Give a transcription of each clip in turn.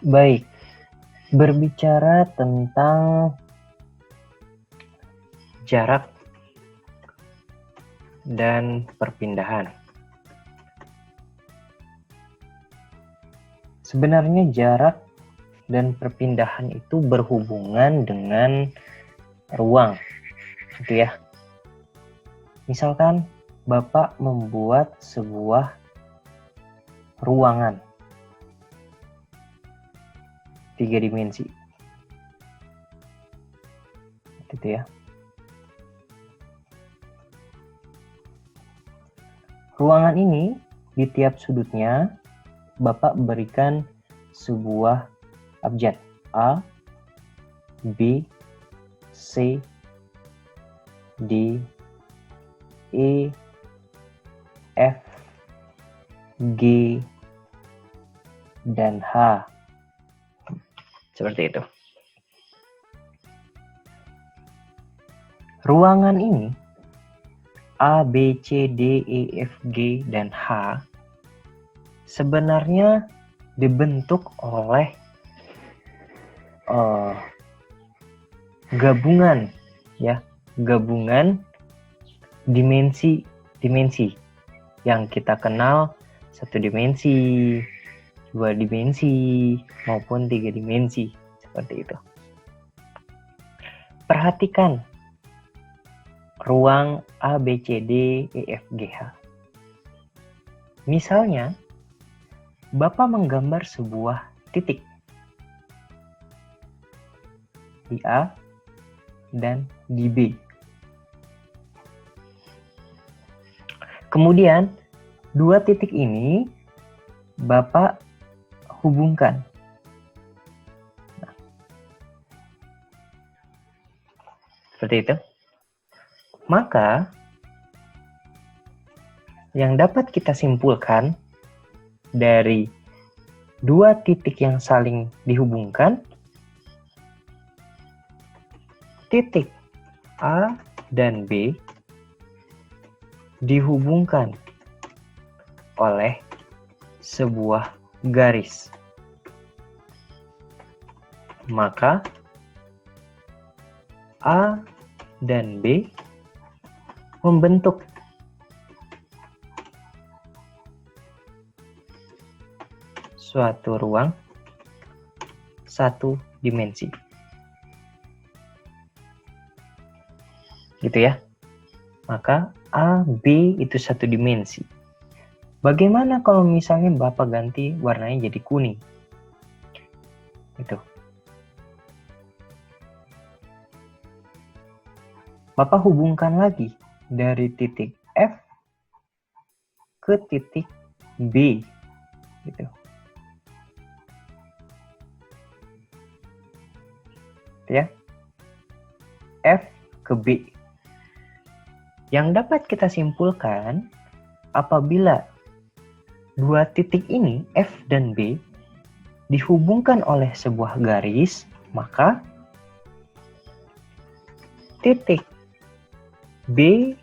Baik, berbicara tentang jarak dan perpindahan. Sebenarnya jarak dan perpindahan itu berhubungan dengan ruang, gitu ya. Misalkan Bapak membuat sebuah ruangan 3 dimensi, gitu ya. Ruangan ini di tiap sudutnya Bapak berikan sebuah abjad A, B, C, D, E, F, G, dan H. Seperti itu. Ruangan ini A, B, C, D, E, F, G, dan H sebenarnya dibentuk oleh gabungan dimensi yang kita kenal 1 dimensi, 2 dimensi, maupun 3 dimensi, seperti itu. Perhatikan ruang A, B, C, D, E, F, G, H. Misalnya, Bapak menggambar sebuah titik di A dan di B. Kemudian, 2 titik ini Bapak hubungkan. Nah, seperti itu. Maka, yang dapat kita simpulkan dari 2 titik yang saling dihubungkan, titik A dan B dihubungkan oleh sebuah garis. Maka A dan B membentuk suatu ruang 1 dimensi. Gitu ya. Maka A, B itu 1 dimensi. Bagaimana kalau misalnya Bapak ganti warnanya jadi kuning? Itu. Bapak hubungkan lagi dari titik F ke titik B. Gitu. Ya. F ke B. Yang dapat kita simpulkan, apabila 2 titik ini, F dan B, dihubungkan oleh sebuah garis, maka titik B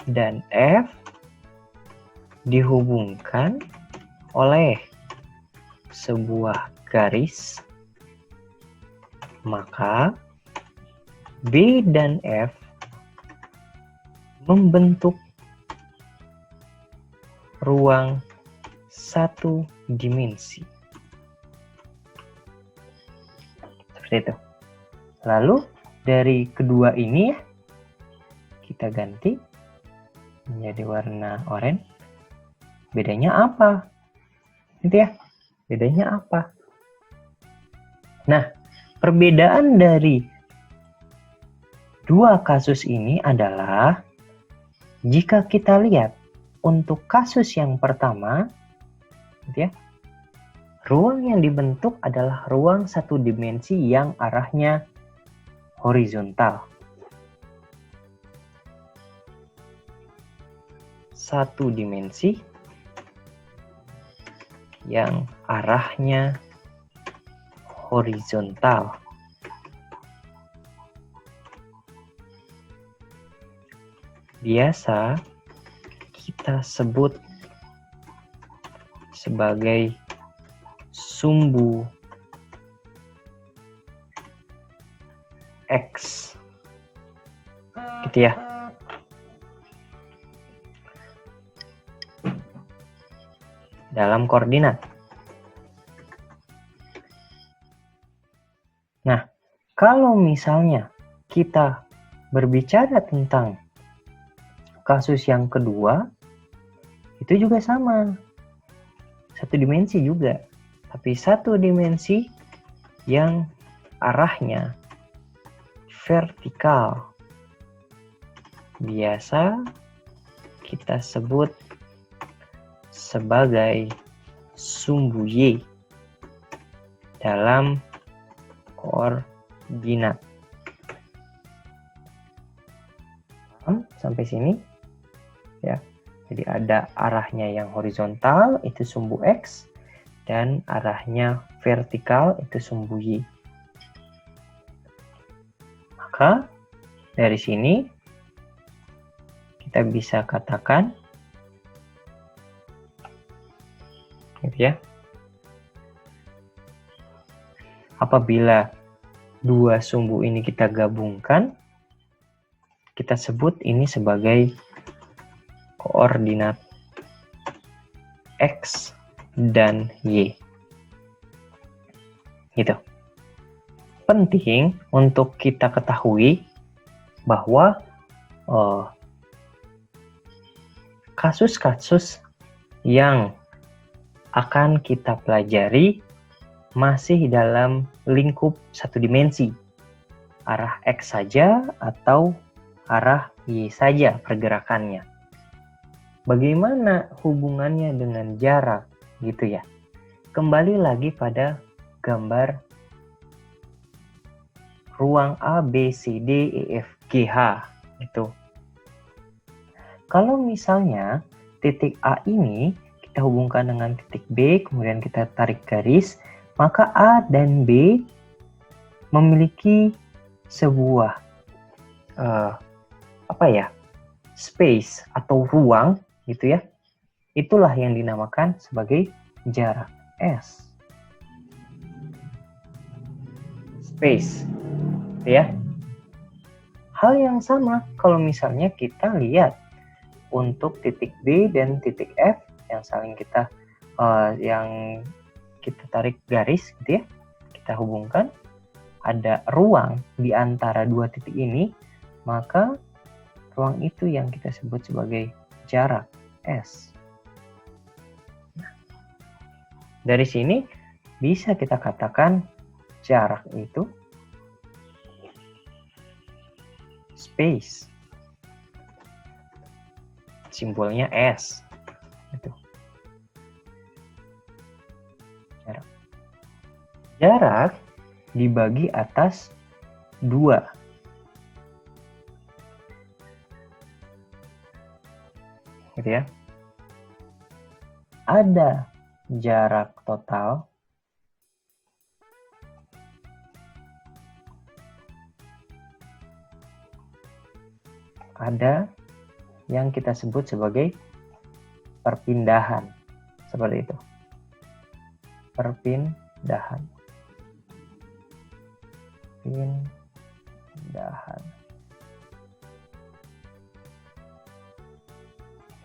dan F dihubungkan oleh sebuah garis, maka B dan F membentuk ruang 1 dimensi. Seperti itu. Lalu dari kedua ini kita ganti menjadi warna oranye. Bedanya apa? Gitu ya. Bedanya apa? Nah, perbedaan dari 2 kasus ini adalah jika kita lihat untuk kasus yang pertama, gitu ya, ruang yang dibentuk adalah ruang 1 dimensi yang arahnya horizontal. 1 dimensi yang arahnya horizontal. Biasa kita sebut sebagai sumbu X. Gitu ya. Dalam koordinat. Nah, kalau misalnya kita berbicara tentang kasus yang kedua, itu juga sama. Satu dimensi juga. Tapi satu dimensi yang arahnya vertikal. Biasa kita sebut sebagai sumbu Y dalam koordinat. Sampai sini ya. Jadi ada arahnya yang horizontal itu sumbu X dan arahnya vertikal itu sumbu Y. Maka dari sini kita bisa katakan gitu ya. Apabila dua sumbu ini kita gabungkan, kita sebut ini sebagai koordinat X dan Y. Gitu. Penting untuk kita ketahui bahwa kasus-kasus yang akan kita pelajari masih dalam lingkup satu dimensi. Arah X saja atau arah Y saja pergerakannya. Bagaimana hubungannya dengan jarak gitu ya. Kembali lagi pada gambar ruang A, B, C, D, E, F, G, H gitu. Kalau misalnya titik A ini kita hubungkan dengan titik B, kemudian kita tarik garis, maka A dan B memiliki sebuah space atau ruang gitu ya. Itulah yang dinamakan sebagai jarak S. Space. Ya. Hal yang sama kalau misalnya kita lihat untuk titik B dan titik F yang saling kita tarik garis gitu ya. Kita hubungkan, ada ruang di antara dua titik ini, maka ruang itu yang kita sebut sebagai jarak S. Nah, dari sini bisa kita katakan jarak itu space. Simbolnya S. Gitu. Jarak dibagi atas 2. Gitu ya. Ada jarak total, ada yang kita sebut sebagai perpindahan. Seperti itu. Perpindahan.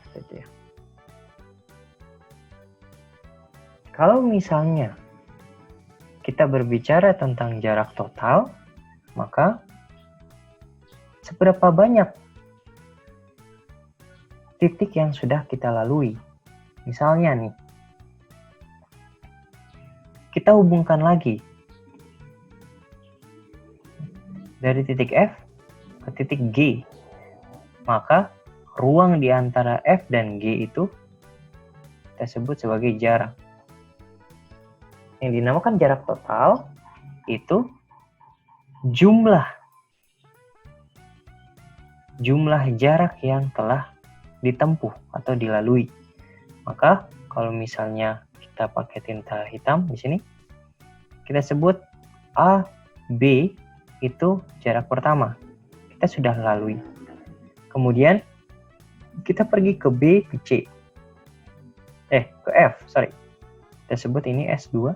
Seperti ya. Kalau misalnya kita berbicara tentang jarak total, maka seberapa banyak titik yang sudah kita lalui. Misalnya nih, kita hubungkan lagi dari titik F ke titik G. Maka ruang di antara F dan G itu kita sebut sebagai jarak. Yang dinamakan jarak total itu jumlah jarak yang telah ditempuh atau dilalui. Maka kalau misalnya kita pakai tinta hitam di sini, kita sebut A, B itu jarak pertama. Kita sudah lalui. Kemudian kita pergi ke B, ke C. Ke F, sorry. Kita sebut ini S2.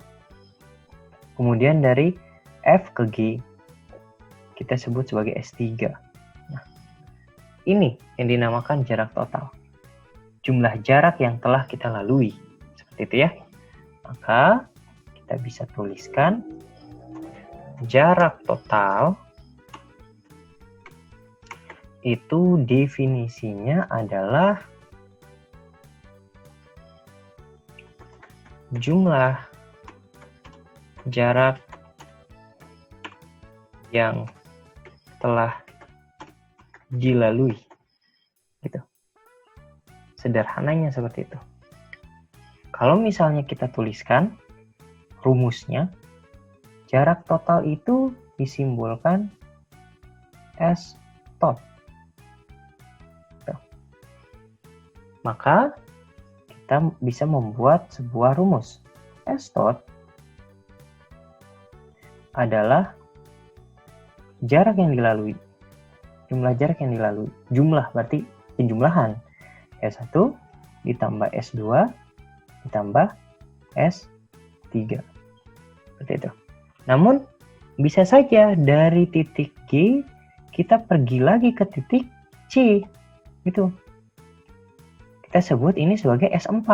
Kemudian dari F ke G, kita sebut sebagai S3. Nah, ini yang dinamakan jarak total. Jumlah jarak yang telah kita lalui. Seperti itu ya. Maka kita bisa tuliskan jarak total itu definisinya adalah jumlah jarak yang telah dilalui. Gitu. Sederhananya seperti itu. Kalau misalnya kita tuliskan rumusnya, jarak total itu disimbolkan S tot. Maka kita bisa membuat sebuah rumus. S tot adalah jarak yang dilalui. Jumlah jarak yang dilalui. Jumlah berarti penjumlahan. S1 ditambah S2 ditambah S3. Seperti itu. Namun, bisa saja dari titik G, kita pergi lagi ke titik C. Gitu. Kita sebut ini sebagai S4.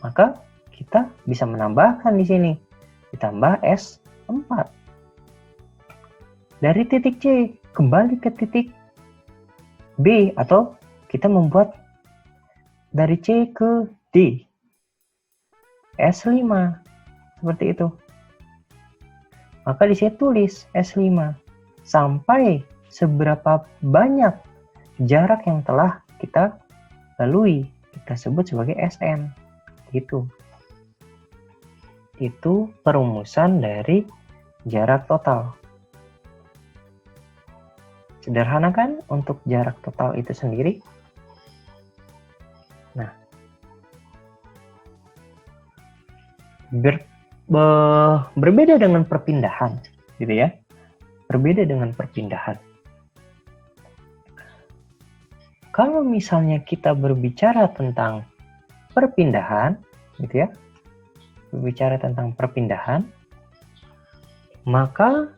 Maka, kita bisa menambahkan di sini. Ditambah S4. Dari titik C, kembali ke titik B. Atau kita membuat dari C ke D. S5. Seperti itu. Maka di sini tulis S5. Sampai seberapa banyak jarak yang telah kita lalui. Kita sebut sebagai SN. Gitu. Itu perumusan dari jarak total. Sederhana kan untuk jarak total itu sendiri? Nah, berbeda dengan perpindahan, gitu ya. Berbeda dengan perpindahan. Kalau misalnya kita berbicara tentang perpindahan, gitu ya. Berbicara tentang perpindahan, maka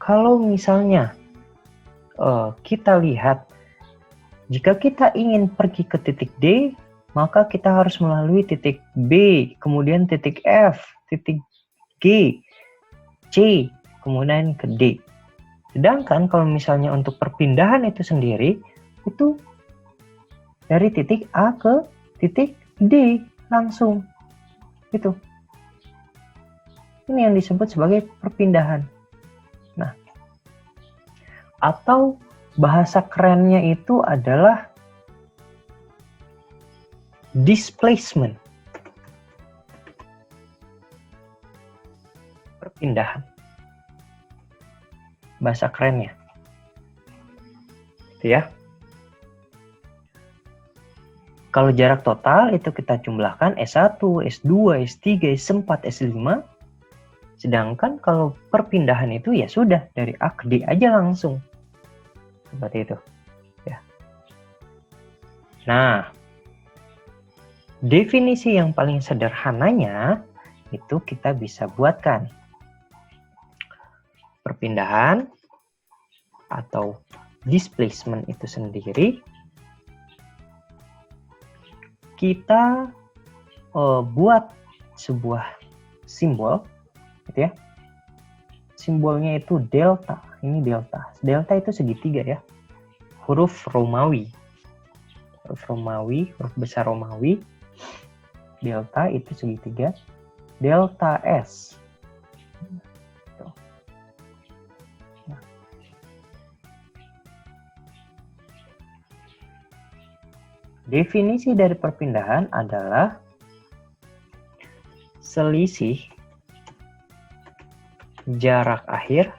kalau misalnya kita lihat, jika kita ingin pergi ke titik D, maka kita harus melalui titik B, kemudian titik F, titik G, C, kemudian ke D. Sedangkan kalau misalnya untuk perpindahan itu sendiri, itu dari titik A ke titik D langsung. Gitu. Ini yang disebut sebagai perpindahan. Nah, atau bahasa kerennya itu adalah displacement. Perpindahan. Bahasa kerennya. Itu ya. Kalau jarak total itu kita jumlahkan S1, S2, S3, S4, S5. Sedangkan kalau perpindahan itu ya sudah dari A ke D aja langsung. Seperti itu. Ya. Nah, definisi yang paling sederhananya itu kita bisa buatkan. Perpindahan atau displacement itu sendiri kita buat sebuah simbol, gitu ya. Simbolnya itu delta. Ini delta. Delta itu segitiga ya. Huruf Romawi. Huruf Romawi, huruf besar Romawi. Delta itu segitiga. Delta S. Definisi dari perpindahan adalah selisih jarak akhir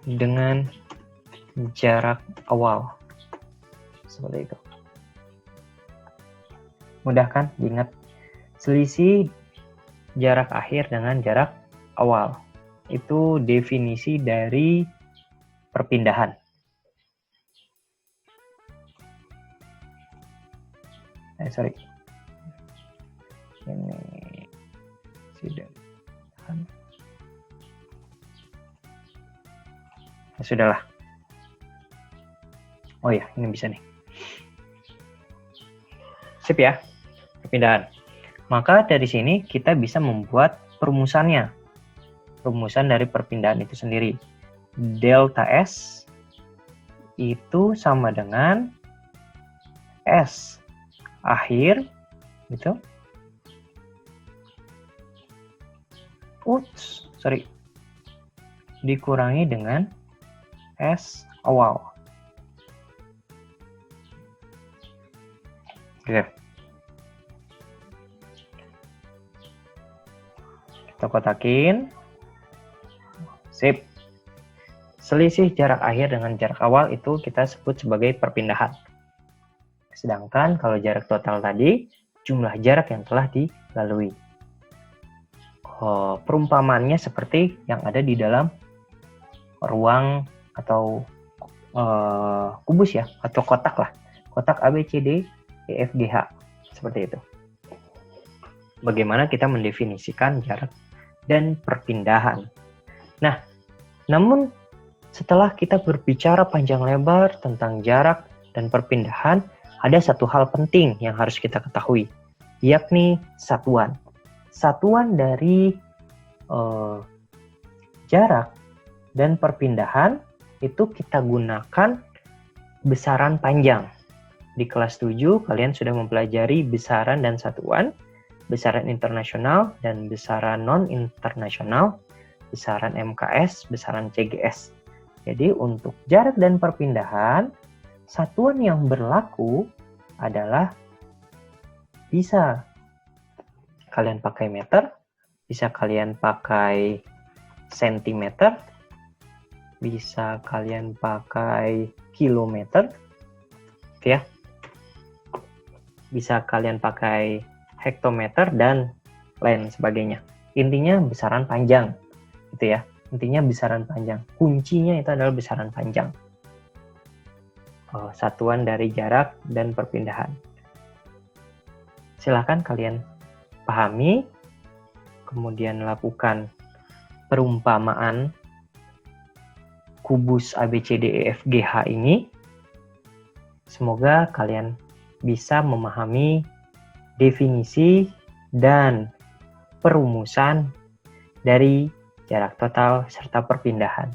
dengan jarak awal. Seperti itu. Mudah kan diingat? Selisih jarak akhir dengan jarak awal. Itu definisi dari perpindahan. Sorry. Ini sudah. sudahlah. Oh ya, ini bisa nih. Sip ya, perpindahan. Maka dari sini kita bisa membuat perumusannya. Rumusan dari perpindahan itu sendiri. Delta S itu sama dengan S akhir gitu. Dikurangi dengan S awal. Oke. Kita kotakin. Sip. Selisih jarak akhir dengan jarak awal itu kita sebut sebagai perpindahan. Sedangkan kalau jarak total tadi, jumlah jarak yang telah dilalui. Perumpamaannya seperti yang ada di dalam ruang atau kubus ya, atau kotak lah. Kotak A, B, C, D, E, F, G, H. Seperti itu. Bagaimana kita mendefinisikan jarak dan perpindahan. Nah, namun setelah kita berbicara panjang lebar tentang jarak dan perpindahan, ada satu hal penting yang harus kita ketahui, yakni satuan. Satuan dari jarak dan perpindahan itu kita gunakan besaran panjang. Di kelas 7 kalian sudah mempelajari besaran dan satuan, besaran internasional dan besaran non-internasional, besaran MKS, besaran CGS. Jadi untuk jarak dan perpindahan, satuan yang berlaku adalah bisa kalian pakai meter, bisa kalian pakai sentimeter, bisa kalian pakai kilometer, ya. Bisa kalian pakai hektometer dan lain sebagainya. Intinya besaran panjang, gitu ya. Intinya besaran panjang. Kuncinya itu adalah besaran panjang. Satuan dari jarak dan perpindahan. Silakan kalian pahami, kemudian lakukan perumpamaan kubus ABCDEFGH ini. Semoga kalian bisa memahami definisi dan perumusan dari jarak total serta perpindahan.